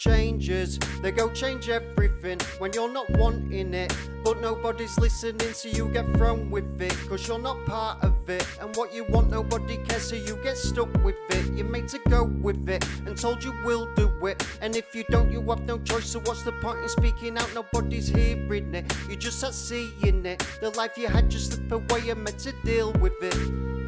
Changes, they go change everything when you're not wanting it. But nobody's listening, so you get thrown with it, cause you're not part of it. And what you want nobody cares, so you get stuck with it. You're made to go with it and told you will do it. And if you don't, you have no choice, so what's the point in speaking out? Nobody's hearing it, you just start seeing it. The life you had just slip away, you're meant to deal with it.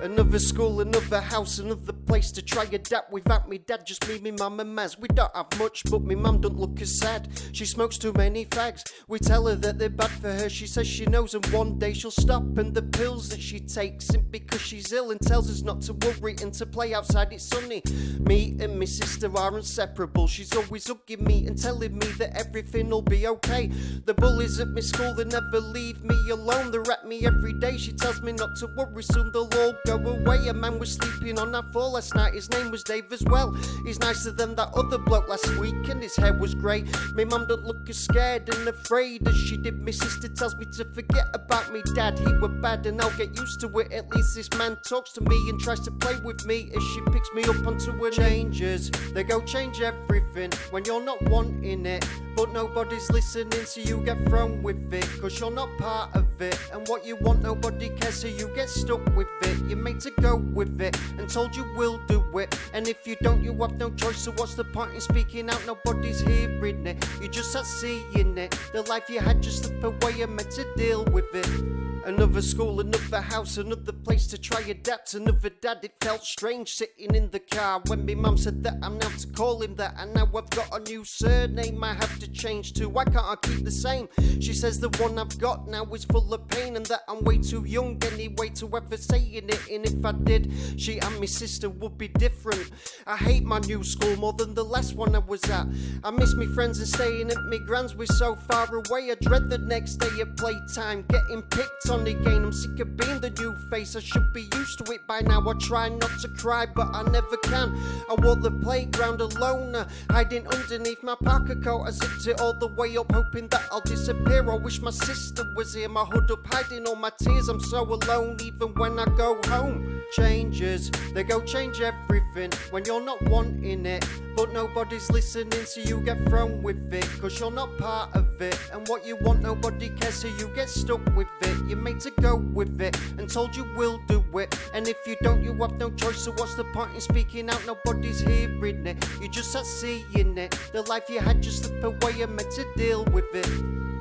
Another school, another house, another place to try adapt. Without me dad, just me mum and Maz. We don't have much, but me mum don't look as sad. She smokes too many fags, we tell her that they're bad for her. She says she knows and one day she'll stop. And the pills that she takes ain't because she's ill, and tells us not to worry and to play outside it's sunny. Me and my sister are inseparable. She's always hugging me and telling me that everything'll be okay. The bullies at my school, they never leave me alone. They're at me every day, she tells me not to worry, soon they'll all go away. A man was sleeping on our floor last night, his name was Dave as well. He's nicer than that other bloke last week, and his hair was grey. My mum don't look as scared and afraid as she did. My sister tells me to forget about me dad, he were bad and I'll get used to it. At least this man talks to me and tries to play with me as she picks me up onto her changes. They go change everything when you're not wanting it. But nobody's listening, so you get thrown with it, cause you're not part of it. And what you want nobody cares, so you get stuck with it. You're made to go with it and told you will do it. And if you don't, you have no choice, so what's the point in speaking out? Nobody's hearing it, you just start seeing it. The life you had just slip away, you're meant to deal with it. Another school, another house, another place to try adapt. Another dad, it felt strange sitting in the car when me mum said that I'm now to call him that. And now I've got a new surname I have to change to. Why can't I keep the same? She says the one I've got now is full of pain, and that I'm way too young anyway to ever saying it. And if I did, she and my sister would be different. I hate my new school more than the last one I was at. I miss me friends and staying at me grand's, we're so far away. I dread the next day at playtime, getting picked on again. I'm sick of being the new face, I should be used to it by now. I try not to cry, but I never can. I walk the playground alone, hiding underneath my parka coat. I zipped it all the way up, hoping that I'll disappear. I wish my sister was here, my hood up, hiding all my tears. I'm so alone, even when I go home. Changes, they go change everything when you're not wanting it. But nobody's listening, so you get thrown with it, cause you're not part of it. And what you want nobody cares, so you get stuck with it. You're made to go with it and told you will do it. And if you don't, you have no choice, so what's the point in speaking out? Nobody's hearing it, you just start seeing it. The life you had just slip away, you're meant to deal with it.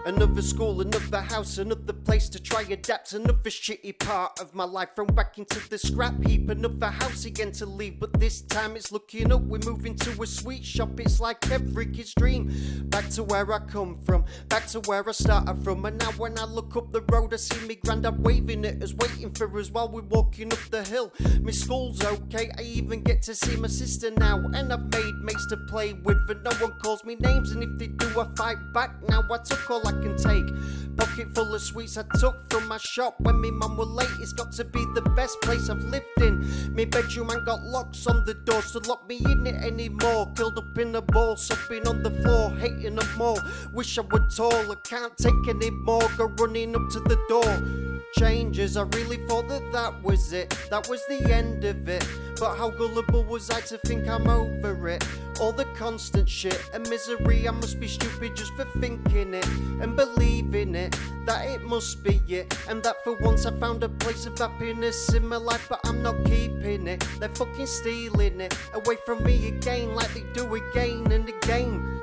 Another school, another house, another place to try adapt. Another shitty part of my life thrown back into the scrap heap. Another house again to leave, but this time it's looking up. We're moving to a sweet shop, it's like every kid's dream. Back to where I come from, back to where I started from. And now when I look up the road, I see me granddad waving at us, waiting for us while we're walking up the hill. My school's okay, I even get to see my sister now. And I've made mates to play with, and no one calls me names. And if they do, I fight back. Now I took all I can take, pocket full of sweets I took from my shop when me mum were late. It's got to be the best place I've lived in. Me bedroom ain't got locks on the doors to lock me in it anymore. Curled up in a ball, sopping on the floor, hating them all. Wish I were tall, I can't take any more. Go running up to the door. Changes, I really thought that was it, that was the end of it. But how gullible was I to think I'm over it? All the constant shit and misery, I must be stupid just for thinking it and believing it, that it must be it. And that for once I found a place of happiness in my life, but I'm not keeping it. They're fucking stealing it away from me again, like they do again and again.